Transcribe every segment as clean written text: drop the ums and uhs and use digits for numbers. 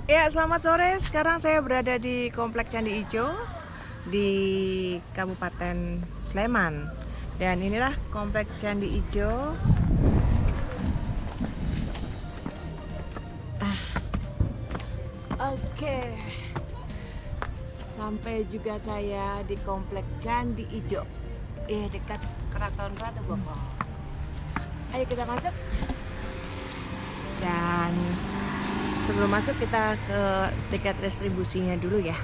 Ya, selamat sore. Sekarang saya berada di Komplek Candi Ijo di Kabupaten Sleman. Dan inilah Komplek Candi Ijo. Oke. Sampai juga saya di Komplek Candi Ijo. Dekat Keraton Ratu Boko. Ayo kita masuk. Dan sebelum masuk kita ke tiket restribusinya dulu ya.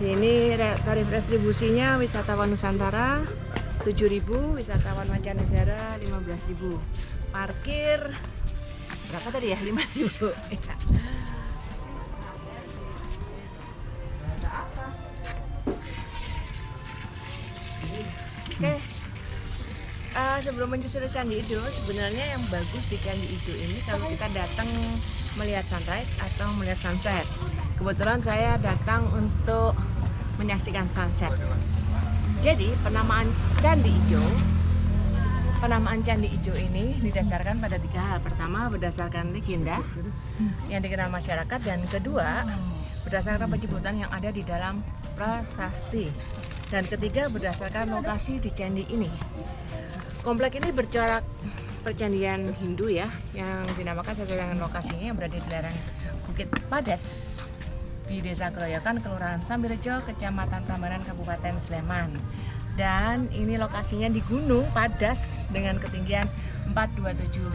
Ini tarif restribusinya wisatawan Nusantara 7.000, wisatawan mancanegara 15.000. Parkir berapa tadi ya? 5.000. Ya. Oke. Sebelum menyusuri Candi Ijo, sebenarnya yang bagus di Candi Ijo ini kalau kita datang melihat sunrise atau melihat sunset. Kebetulan saya datang untuk menyaksikan sunset. Jadi penamaan Candi Ijo ini didasarkan pada 3 hal. Pertama, berdasarkan legenda yang dikenal masyarakat, dan kedua, berdasarkan penyebutan yang ada di dalam prasasti, dan ketiga, berdasarkan lokasi di candi ini. Komplek ini bercorak percandian Hindu ya, yang dinamakan sesuai dengan lokasinya yang berada di lereng Bukit Padas di Desa Keroyokan, Kelurahan Sambirejo, Kecamatan Prambanan, Kabupaten Sleman. Dan ini lokasinya di Gunung Padas dengan ketinggian 427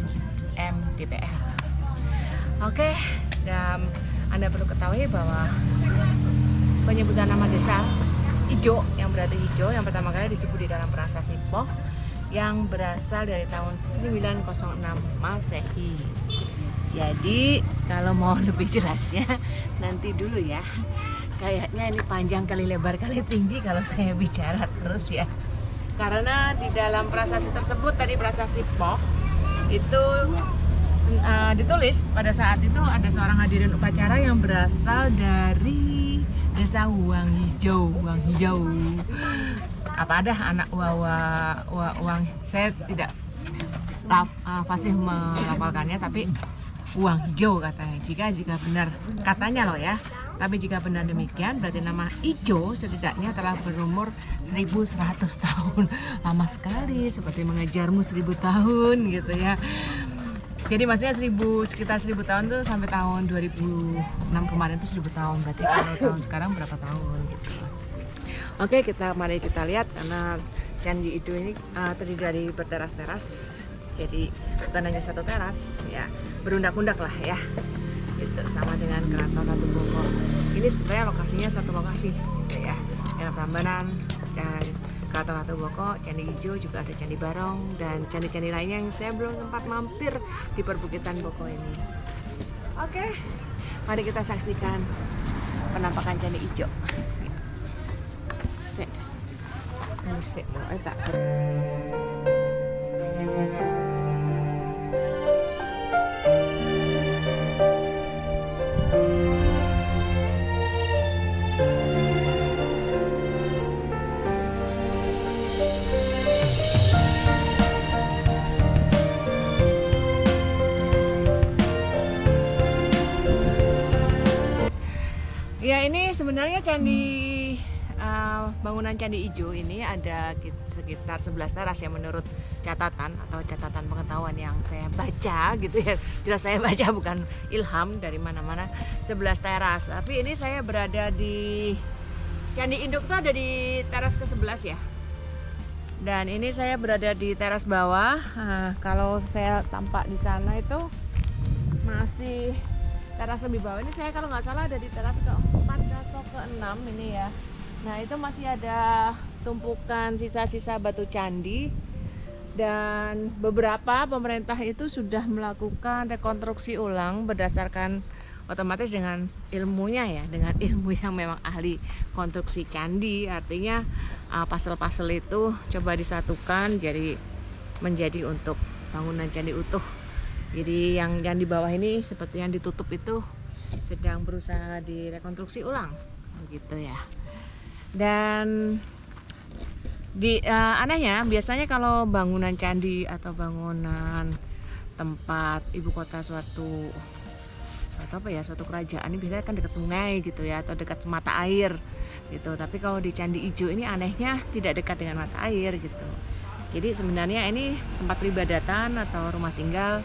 mdpl. Oke, dan Anda perlu ketahui bahwa penyebutan nama desa Ijo yang berarti hijau yang pertama kali disebut di dalam prasasti Poh yang berasal dari tahun 906 Masehi. Jadi kalau mau lebih jelasnya nanti dulu ya. Kayaknya ini panjang kali lebar kali tinggi kalau saya bicara terus ya. Karena di dalam prasasti tersebut tadi prasasti Poh itu ditulis pada saat itu ada seorang hadirin upacara yang berasal dari desa Uang Hijau. Apa ada anak Uang, saya tidak fasih melafalkannya, tapi Uang Hijau katanya. Jika benar katanya loh ya. Tapi jika benar demikian berarti nama Ijo setidaknya telah berumur 1100 tahun. Lama sekali, seperti mengejarmu 1000 tahun gitu ya. Jadi maksudnya sekitar 1000 tahun tuh sampai tahun 2006 kemarin tuh 1000 tahun. Berarti kalau tahun sekarang berapa tahun gitu. Oke, mari kita lihat, karena Candi Ijo ini terdiri dari berteras-teras. Jadi bukan hanya satu teras ya, berundak-undak lah ya. Itu sama dengan Keraton Ratu Boko. Ini sebenarnya lokasinya satu lokasi gitu ya. Yang Prambanan dan Keraton Ratu Boko, Candi Ijo, juga ada Candi Barong dan candi-candi lainnya yang saya belum sempat mampir di perbukitan Boko ini. Oke, mari kita saksikan penampakan Candi Ijo. Musik tak. Ya, ini sebenarnya bangunan Candi Ijo ini ada sekitar 11 teras ya menurut catatan pengetahuan yang saya baca gitu ya. Jelas saya baca, bukan ilham dari mana-mana. 11 teras. Tapi ini saya berada di Candi Induk tuh ada di teras ke-11 ya. Dan ini saya berada di teras bawah. Kalau saya tampak di sana itu masih teras lebih bawah. Ini saya kalau nggak salah ada di teras ke-4 atau ke-6 ini ya. Nah, itu masih ada tumpukan sisa-sisa batu candi, dan beberapa pemerintah itu sudah melakukan rekonstruksi ulang berdasarkan otomatis dengan ilmunya ya, dengan ilmu yang memang ahli konstruksi candi. Artinya puzzle-puzzle itu coba disatukan menjadi untuk bangunan candi utuh. Jadi yang di bawah ini seperti yang ditutup itu sedang berusaha direkonstruksi ulang begitu ya. Dan anehnya biasanya kalau bangunan candi atau bangunan tempat ibu kota suatu kerajaan ini biasanya kan dekat sungai gitu ya, atau dekat mata air gitu. Tapi kalau di Candi Ijo ini anehnya tidak dekat dengan mata air gitu. Jadi sebenarnya ini tempat peribadatan atau rumah tinggal.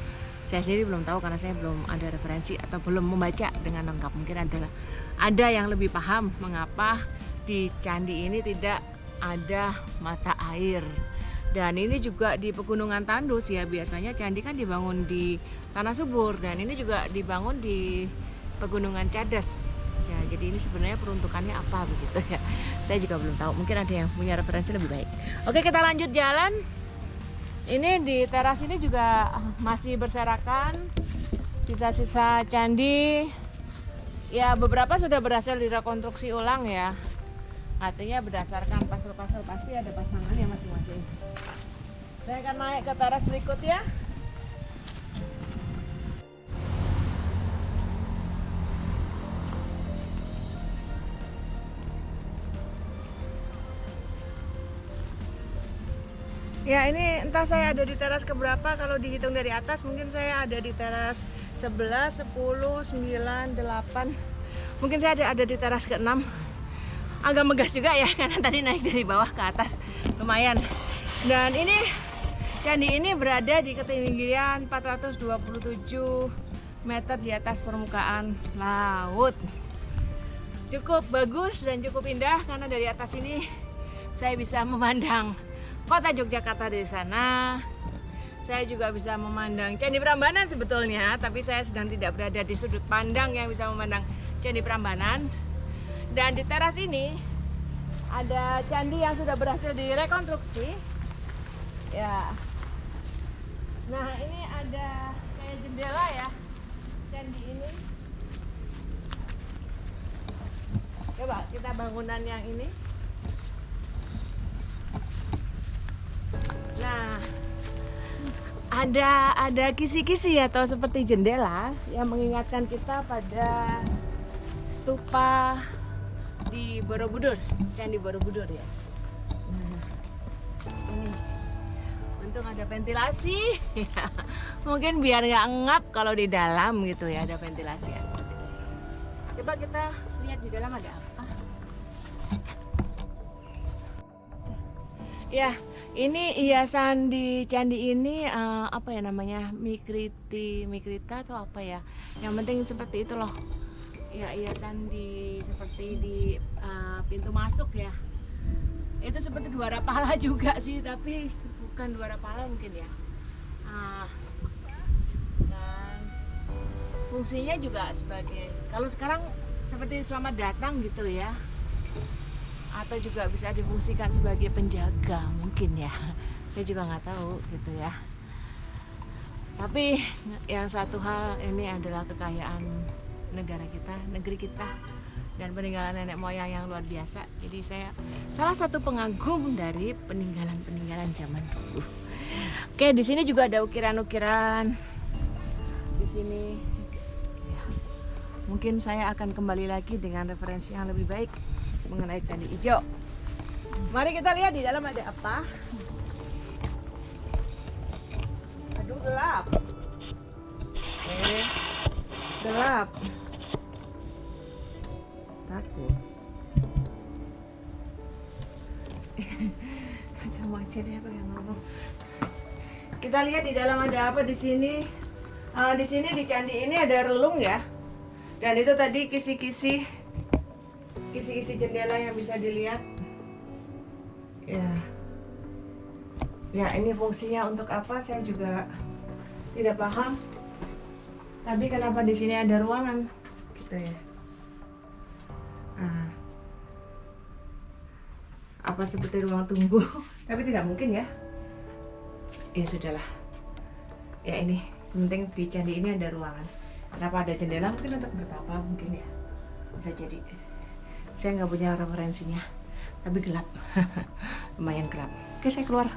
Saya sendiri belum tahu karena saya belum ada referensi atau belum membaca dengan lengkap. Mungkin ada yang lebih paham mengapa di candi ini tidak ada mata air. Dan ini juga di Pegunungan Tandus ya, biasanya candi kan dibangun di tanah subur, dan ini juga dibangun di Pegunungan Cadas. Ya, jadi ini sebenarnya peruntukannya apa begitu ya. Saya juga belum tahu, mungkin ada yang punya referensi lebih baik. Oke, kita lanjut jalan. Ini di teras ini juga masih berserakan sisa-sisa candi. Ya, beberapa sudah berhasil direkonstruksi ulang ya. Artinya berdasarkan pasal-pasal pasti ada pasangannya masing-masing. Saya akan naik ke teras berikutnya. Ya, ini entah saya ada di teras keberapa. Kalau dihitung dari atas mungkin saya ada di teras 11, 10, 9, 8. Mungkin saya ada di teras ke-6. Agak megas juga ya, karena tadi naik dari bawah ke atas lumayan. Dan ini candi ini berada di ketinggian 427 meter di atas permukaan laut. Cukup bagus dan cukup indah karena dari atas ini saya bisa memandang kota Yogyakarta dari sana. Saya juga bisa memandang Candi Prambanan sebetulnya, tapi saya sedang tidak berada di sudut pandang yang bisa memandang Candi Prambanan. Dan di teras ini ada candi yang sudah berhasil direkonstruksi. Ya. Nah, ini ada kayak jendela ya, candi ini. Coba kita bangunan yang ini. Nah, ada kisi-kisi atau seperti jendela yang mengingatkan kita pada stupa di Borobudur, Candi Borobudur ya. Nah, ini untung ada ventilasi. Mungkin biar nggak ngap kalau di dalam gitu ya, ada ventilasi ya seperti ini. Coba kita lihat di dalam ada apa. Ya, ini hiasan di candi ini apa ya namanya, mikrita atau apa ya. Yang penting seperti itu loh. Ya, hiasan seperti di pintu masuk ya. Itu seperti Dwara Pala juga sih, tapi bukan Dwara Pala mungkin ya. Dan fungsinya juga sebagai, kalau sekarang seperti selamat datang gitu ya. Atau juga bisa difungsikan sebagai penjaga mungkin ya. Saya juga nggak tahu gitu ya. Tapi yang satu hal, ini adalah kekayaan negara kita, negeri kita, dan peninggalan nenek moyang yang luar biasa. Jadi saya salah satu pengagum dari peninggalan zaman dulu. Oke, di sini juga ada ukiran-ukiran. Di sini ya, mungkin saya akan kembali lagi dengan referensi yang lebih baik mengenai Candi Ijo. Mari kita lihat di dalam ada apa. Aduh, gelap. Gelap. Takut. Kamu aja deh apa yang ngomong. Kita lihat di dalam ada apa di sini. Di sini di candi ini ada relung ya. Dan itu tadi kisi-kisi jendela yang bisa dilihat. Ya, ini fungsinya untuk apa saya juga tidak paham. Tapi kenapa di sini ada ruangan gitu ya? Apa seperti ruang tunggu? Tapi tidak mungkin ya. Ya sudahlah. Ya, ini penting di candi ini ada ruangan. Kenapa ada jendela? Mungkin untuk bertapa mungkin ya. Bisa jadi. Saya nggak punya referensinya, tapi gelap. Lumayan gelap. Oke, saya keluar.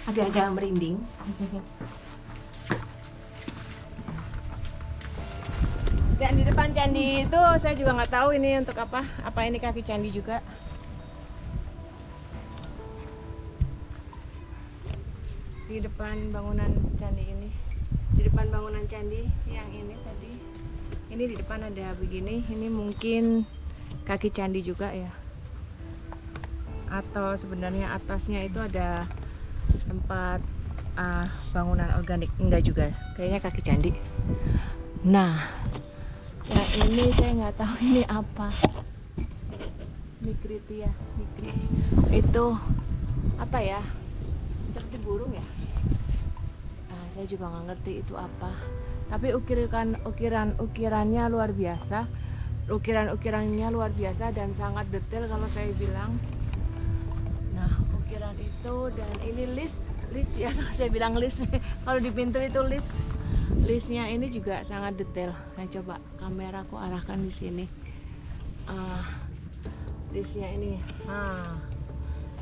Agak-agak merinding. Dan di depan candi itu saya juga nggak tahu ini untuk apa. Apa ini kaki candi juga? Di depan bangunan candi ini, di depan bangunan candi yang ini tadi, Ini di depan ada begini, ini mungkin kaki candi juga ya. Atau sebenarnya atasnya itu ada tempat bangunan organik, enggak juga, kayaknya kaki candi. Nah, yang ini saya nggak tahu ini apa. Mikritia, itu apa ya? Seperti burung ya? Saya juga nggak ngerti itu apa. Tapi ukirannya luar biasa. Ukirannya luar biasa dan sangat detail kalau saya bilang. Nah, ukiran itu dan ini list ya, kalau saya bilang list. Kalau di pintu itu listnya ini juga sangat detail. Nah, coba kameraku arahkan di sini. Listnya ini,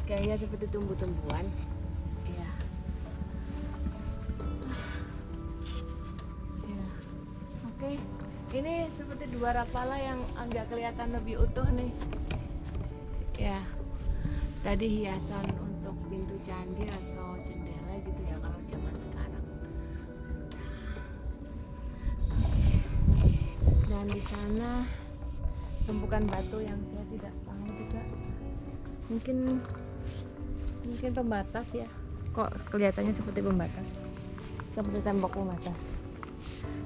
kayaknya seperti tumbuh-tumbuhan. Ya. Oke, ini seperti dua rapala yang agak kelihatan lebih utuh nih. Ya, tadi hiasan untuk pintu candi atau jendela gitu ya kalau zaman sekarang. Dan di sana tumpukan batu yang saya tidak tahu juga. Mungkin pembatas ya. Kok kelihatannya seperti pembatas? Seperti tembok pembatas.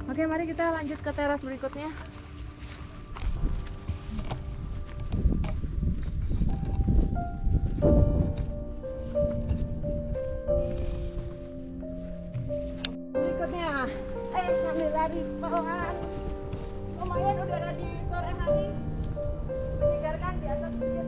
Oke, mari kita lanjut ke teras berikutnya. Berikutnya, sambil lari bawaan. Lumayan udara di sore hari menyegarkan di atas bukit.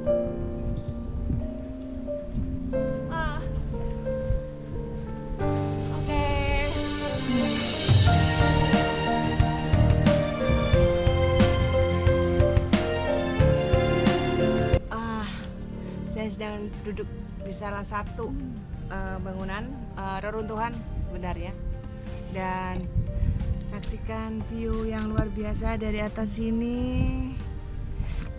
Saya sedang duduk di salah satu bangunan reruntuhan sebenarnya, dan saksikan view yang luar biasa dari atas sini.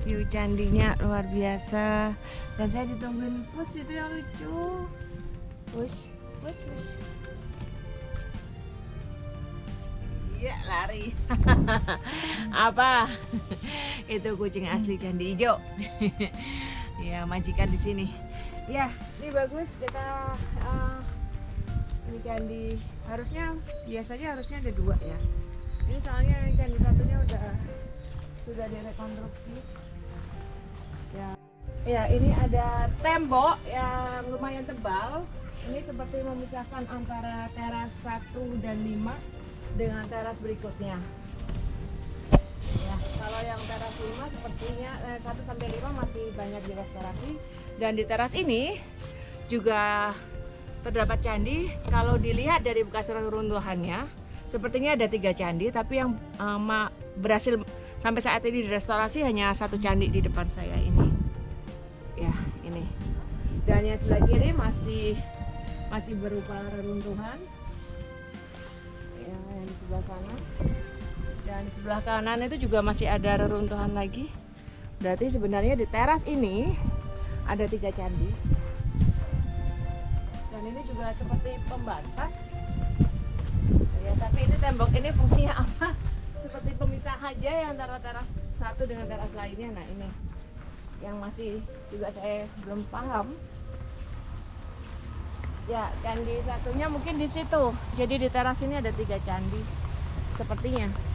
View candinya luar biasa, dan saya ditungguin pus itu yang lucu. Pus. Iya, lari. Apa? Itu kucing asli Candi Ijo. Ya, majikan di sini. Ya, ini bagus. Kita ini candi biasanya harusnya ada dua ya. Ini soalnya candi satunya sudah direkonstruksi. Ya, ini ada tembok yang lumayan tebal. Ini seperti memisahkan antara teras 1 dan 5 dengan teras berikutnya. Ya, kalau yang teras 5 sepertinya 1 sampai 5 masih banyak direstorasi, dan di teras ini juga terdapat candi. Kalau dilihat dari bekas reruntuhannya, sepertinya ada 3 candi, tapi yang berhasil sampai saat ini direstorasi hanya 1 candi di depan saya ini. Ya, ini. Dan yang sebelah kiri masih berupa reruntuhan. Ya, yang di sebelah sana. Dan di sebelah kanan itu juga masih ada reruntuhan lagi. Berarti sebenarnya di teras ini ada 3 candi. Dan ini juga seperti pembatas. Ya, tapi ini tembok ini fungsinya apa? Seperti pemisah aja ya antara teras satu dengan teras lainnya. Nah, ini yang masih juga saya belum paham. Ya, candi satunya mungkin di situ. Jadi di teras ini ada 3 candi sepertinya.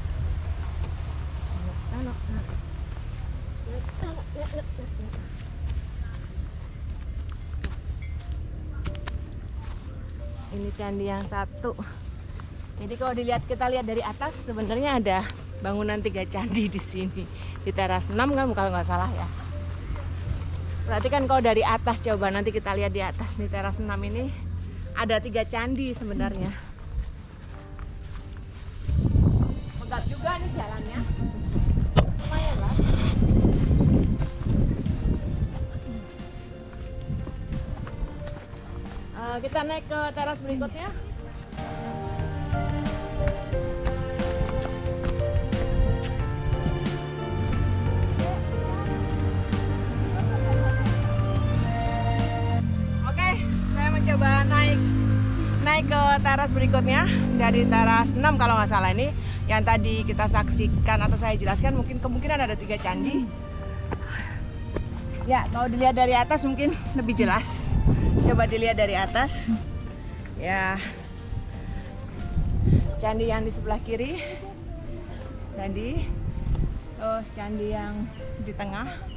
Ini candi yang satu. Jadi kalau kita lihat dari atas, sebenarnya ada bangunan 3 candi di sini. Di teras 6 kan kalau nggak salah ya. Berarti kan kalau dari atas, coba nanti kita lihat di atas nih, teras 6 ini ada 3 candi sebenarnya. Megap juga nih jalannya. Lumayan lah. Kita naik ke teras berikutnya. Oke, saya mencoba naik ke teras berikutnya dari teras 6 kalau nggak salah ini. yang tadi kita saksikan atau saya jelaskan, mungkin kemungkinan ada 3 candi. Ya, kalau dilihat dari atas mungkin lebih jelas. Coba dilihat dari atas. Ya, candi yang di sebelah kiri tadi, terus candi yang di tengah.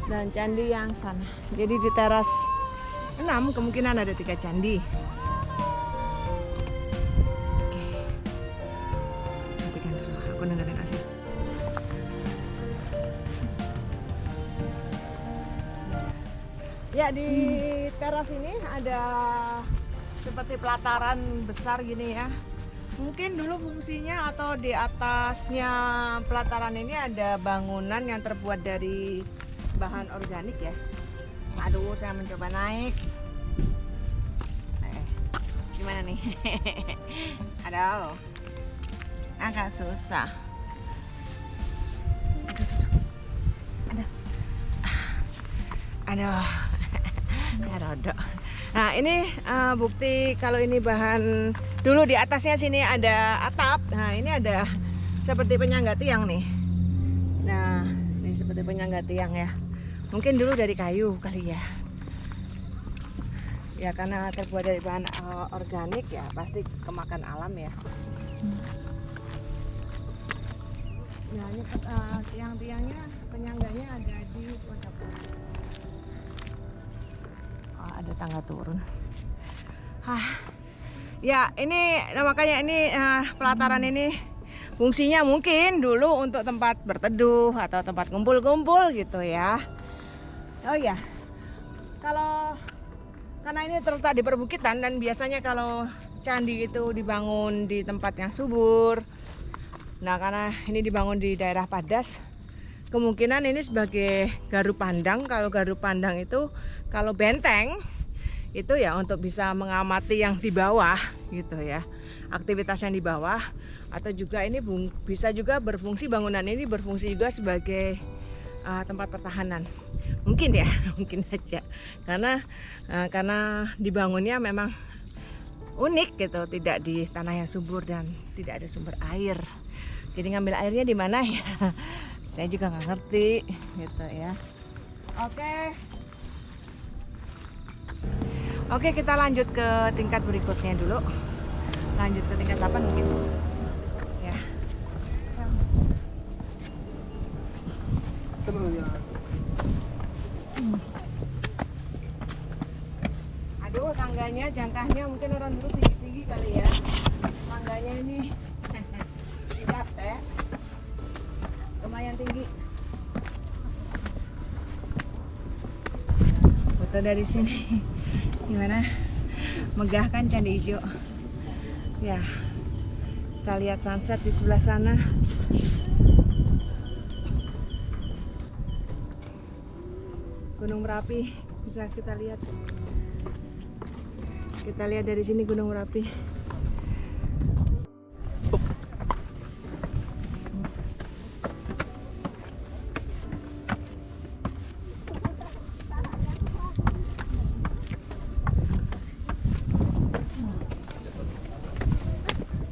Dan candi yang sana. Jadi di teras 6 kemungkinan ada 3 candi. Oke. Perhatikan dulu, aku dengerin Asis. Ya, di teras ini ada seperti pelataran besar gini ya. Mungkin dulu fungsinya atau di atasnya pelataran ini ada bangunan yang terbuat dari bahan organik ya. Aduh, saya mencoba naik. Gimana nih? Aduh, agak susah. Aduh, rodok. Nah, ini bukti kalau ini bahan. Dulu di atasnya sini ada atap. Nah, ini ada seperti penyangga tiang nih. Nah, ini seperti penyangga tiang ya. Mungkin dulu dari kayu kali ya. Ya, karena terbuat dari bahan organik ya, pasti kemakan alam ya. Nah, ini tiang-tiangnya, penyangganya ada di pojok. Oh, ada tangga turun. Ya, ini makanya ini pelataran ini fungsinya mungkin dulu untuk tempat berteduh atau tempat kumpul-kumpul gitu ya. Oh ya, karena ini terletak di perbukitan dan biasanya kalau candi itu dibangun di tempat yang subur. Nah, karena ini dibangun di daerah padas, kemungkinan ini sebagai gardu pandang. Kalau gardu pandang itu kalau benteng itu ya untuk bisa mengamati yang di bawah gitu ya, aktivitas yang di bawah. Atau juga ini bisa juga berfungsi, bangunan ini berfungsi juga sebagai tempat pertahanan. Mungkin ya, mungkin aja karena dibangunnya memang unik gitu, tidak di tanah yang subur dan tidak ada sumber air. Jadi ngambil airnya di mana ya? Saya juga nggak ngerti gitu ya. Oke, kita lanjut ke tingkat berikutnya dulu. Lanjut ke tingkat 8 mungkin. Ya. Aduh, tangganya, jangkahnya mungkin orang dulu tinggi-tinggi kali ya. Tangganya ini tidak ya. Lumayan tinggi. Foto dari sini. Gimana? Megah kan Candi Ijo? Ya, kita lihat sunset di sebelah sana. Gunung Merapi bisa kita lihat. Kita lihat dari sini Gunung Merapi.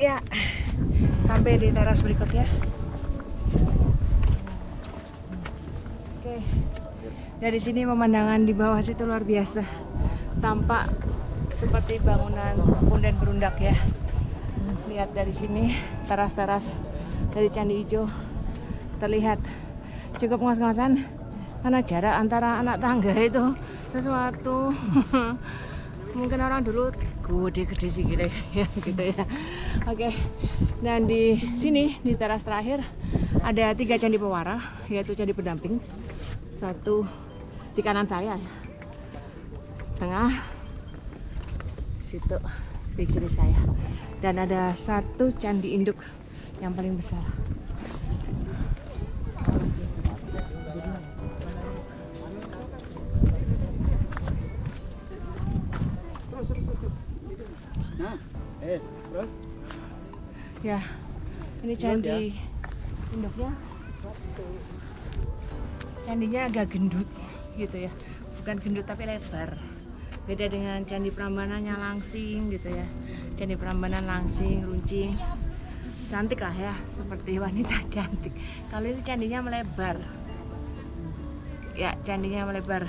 Ya, sampai di teras berikutnya. Oke, dari sini pemandangan di bawah situ luar biasa. Tampak seperti bangunan punden berundak ya. Lihat dari sini teras-teras dari Candi Ijo terlihat cukup ngos-ngosan karena jarak antara anak tangga itu sesuatu. Mungkin orang dulu gede-gede sih gitu ya, gitu ya. Oke, dan di sini di teras terakhir ada 3 candi pewara, yaitu candi pendamping. 1 di kanan saya, tengah, situ di kiri saya, dan ada 1 candi induk yang paling besar. Terus? Ya, ini candi induknya. candinya agak gendut gitu ya, bukan gendut tapi lebar. Beda dengan Candi Prambanan yang langsing gitu ya. Candi Prambanan langsing, runcing, cantik lah ya, seperti wanita cantik. Kalau ini candinya melebar. Ya, candinya melebar.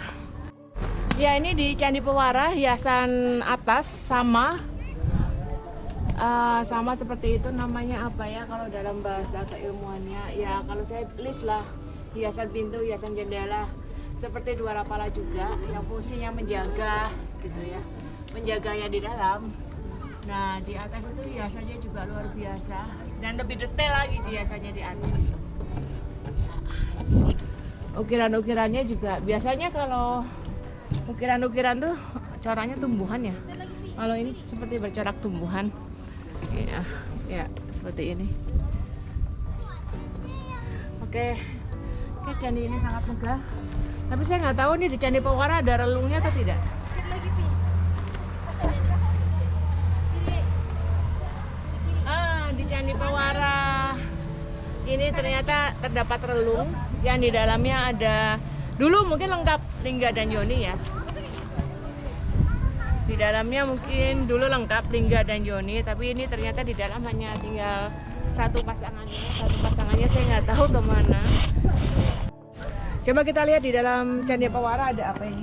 Ya, ini di Candi Pewara, hiasan atas sama seperti itu. Namanya apa ya kalau dalam bahasa keilmuannya? Ya, kalau saya list lah, hiasan pintu, hiasan jendela. Seperti dua rapala juga yang fungsinya menjaga gitu ya, menjaga yang di dalam. Nah, di atas itu hiasannya juga luar biasa dan lebih detail lagi hiasannya di atas itu. Ukiran-ukirannya juga biasanya kalau ukiran-ukiran tuh coraknya tumbuhan ya. Kalau ini seperti bercorak tumbuhan. Ya, seperti ini. Oke, candi ini sangat megah. Tapi saya nggak tahu nih di Candi Pewara ada relungnya atau tidak. Di Candi Pewara ini ternyata terdapat relung yang di dalamnya ada, dulu mungkin lengkap Lingga dan Yoni ya. Di dalamnya mungkin dulu lengkap Lingga dan Yoni, tapi ini ternyata di dalam hanya tinggal satu pasangannya saya nggak tahu kemana. Coba kita lihat di dalam Candi Pewara ada apa ini.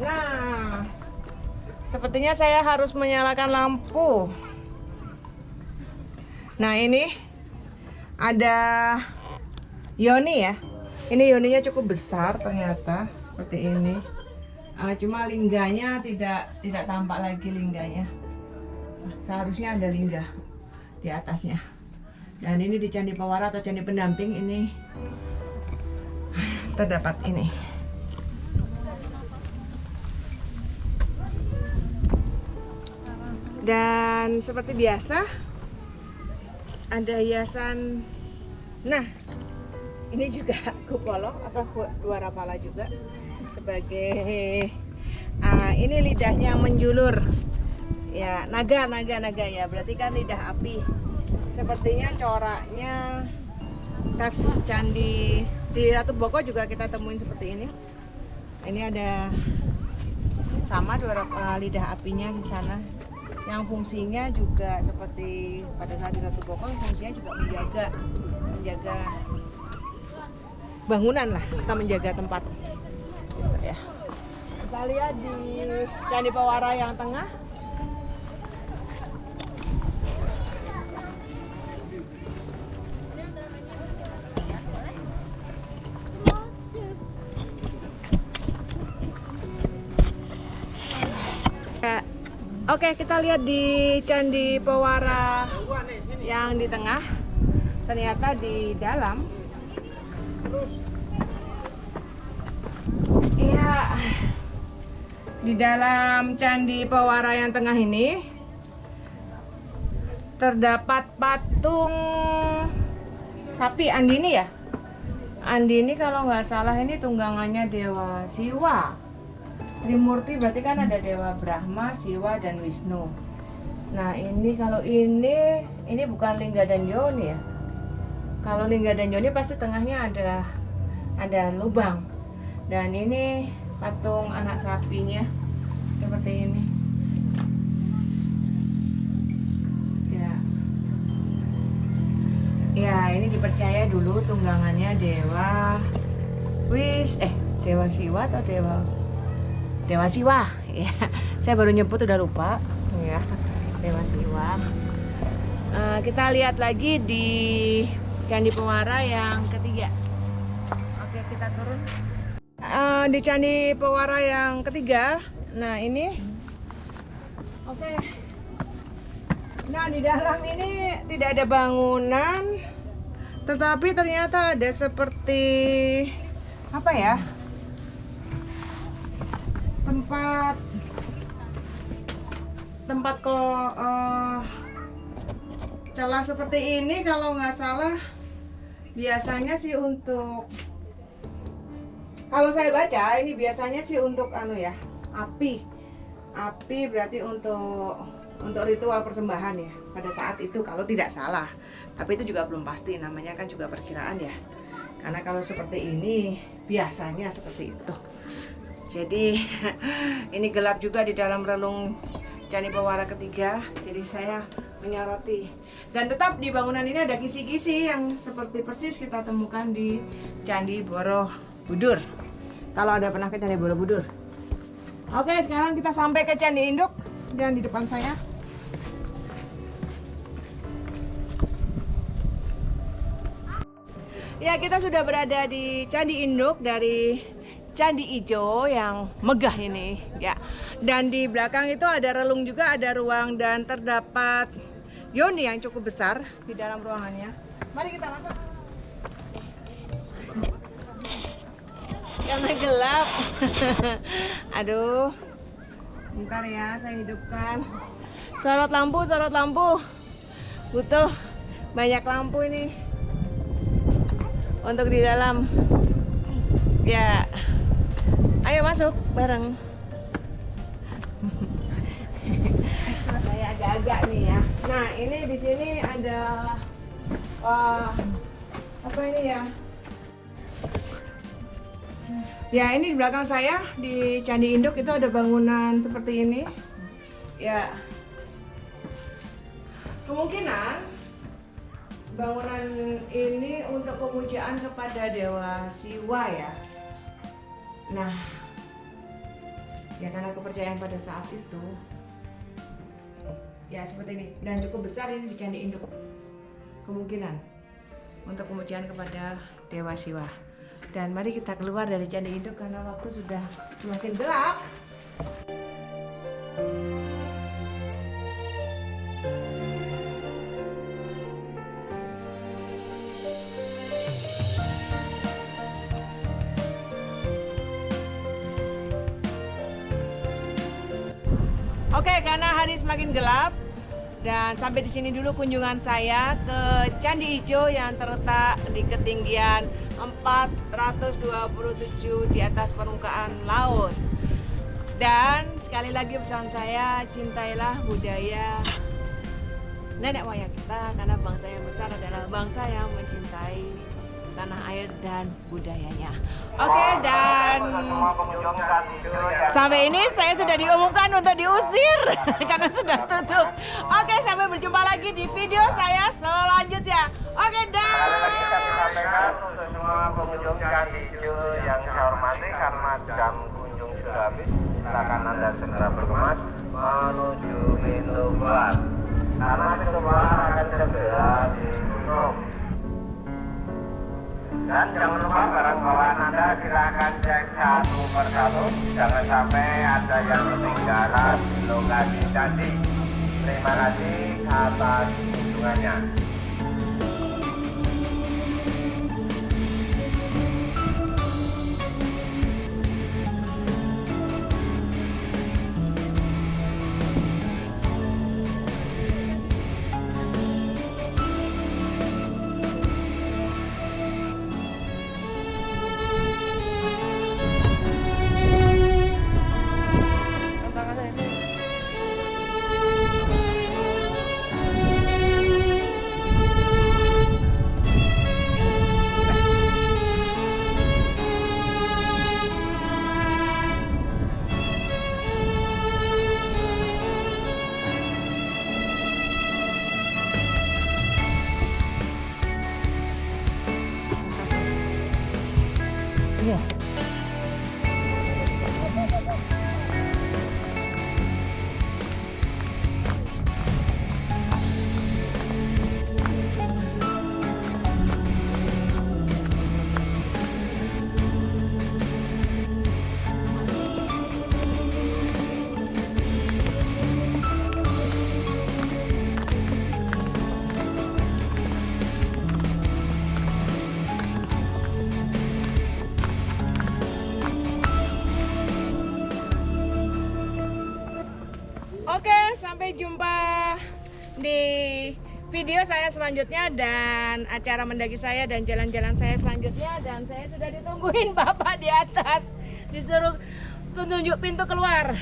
Nah, sepertinya saya harus menyalakan lampu. Nah, ini ada Yoni ya. Ini Yoninya cukup besar ternyata, seperti ini. Cuma lingganya tidak tampak lagi lingganya. Seharusnya ada lingga di atasnya. Dan ini di Candi Pewara atau Candi Pendamping ini terdapat ini. Dan seperti biasa ada hiasan. Nah, ini juga kupolok atau dua rapala juga sebagai ini lidahnya menjulur. Ya, naga ya. Berarti kan lidah api. Sepertinya coraknya khas candi di Ratu Boko juga kita temuin seperti ini. Ini ada sama dua lidah apinya di sana. Yang fungsinya juga seperti pada saat di Ratu Boko, fungsinya juga menjaga bangunan lah, kita menjaga tempat. Gitu ya. Kita lihat di Candi Pewara yang tengah. Oke, kita lihat di Candi Pewara yang di tengah. Ternyata di dalam, iya, di dalam Candi Pewara yang tengah ini terdapat patung sapi Andini ya. Andini kalau nggak salah ini tunggangannya Dewa Siwa. Trimurti berarti kan ada Dewa Brahma, Siwa, dan Wisnu. Nah, ini kalau ini bukan Lingga dan Yoni ya. Kalau Lingga dan Yoni pasti tengahnya ada lubang. Dan ini patung anak sapinya seperti ini. Ya, ini dipercaya dulu tunggangannya Dewa Siwa atau Dewa Siwa, ya. Saya baru nyebut udah lupa, ya. Dewa Siwa. Kita lihat lagi di Candi Pewara yang ketiga. Oke, kita turun. Di Candi Pewara yang ketiga, nah ini. Oke. Nah, di dalam ini tidak ada bangunan, tetapi ternyata ada seperti apa ya? tempat celah seperti ini. Kalau nggak salah biasanya sih untuk, kalau saya baca ini biasanya sih untuk api berarti untuk ritual persembahan ya pada saat itu, kalau tidak salah. Tapi itu juga belum pasti, namanya kan juga perkiraan ya. Karena kalau seperti ini biasanya seperti itu. Jadi ini gelap juga di dalam relung Candi Pewara ketiga. Jadi saya menyoroti. Dan tetap di bangunan ini ada kisi-kisi yang seperti persis kita temukan di Candi Borobudur. Kalau ada pernah ke Candi Borobudur. Oke, sekarang kita sampai ke Candi Induk dan di depan saya. Ya, kita sudah berada di Candi Induk dari Candi Ijo yang megah ini ya. Dan di belakang itu ada relung juga, ada ruang dan terdapat yoni yang cukup besar di dalam ruangannya. Mari kita masuk. Karena gelap. Aduh. Bentar ya, saya hidupkan. Sorot lampu, sorot lampu. Butuh banyak lampu ini untuk di dalam. Ya. Ayo masuk bareng. Saya agak-agak nih ya. Nah, ini di sini ada apa ini ya? Ya, ini di belakang saya di Candi Induk itu ada bangunan seperti ini. Ya. Kemungkinan bangunan ini untuk pemujaan kepada Dewa Siwa ya. Nah, ya karena kepercayaan pada saat itu ya seperti ini, dan cukup besar ini di Candi Induk. Kemungkinan untuk pemujaan kepada Dewa Siwa. Dan mari kita keluar dari Candi Induk karena waktu sudah semakin gelap. Oke, karena hari semakin gelap dan sampai di sini dulu kunjungan saya ke Candi Ijo yang terletak di ketinggian 427 di atas permukaan laut. Dan sekali lagi pesan saya, cintailah budaya nenek moyang kita karena bangsa yang besar adalah bangsa yang mencintai tanah air dan budayanya. Oke, dan sampai ini saya sudah diumumkan untuk diusir karena sudah tutup. Oke, sampai berjumpa lagi di video saya selanjutnya. Oke, dan Kami sampaikan untuk semua pengunjung Candi Ijo yang saya hormati, karena jam kunjung sudah habis, silakan Anda segera berkemas menuju pintu keluar. Karena pintu keluar akan segera ditutup. Dan jangan lupa barang bawaan Anda silakan cek satu persatu, jangan sampai ada yang ketinggalan di lokasi candi. Terima kasih atas kunjungannya. Iya. Oke, sampai jumpa di video saya selanjutnya dan acara mendaki saya dan jalan-jalan saya selanjutnya. Dan saya sudah ditungguin Bapak di atas, disuruh tunjuk pintu keluar.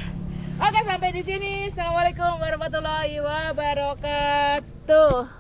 Oke, sampai di sini. Assalamualaikum warahmatullahi wabarakatuh.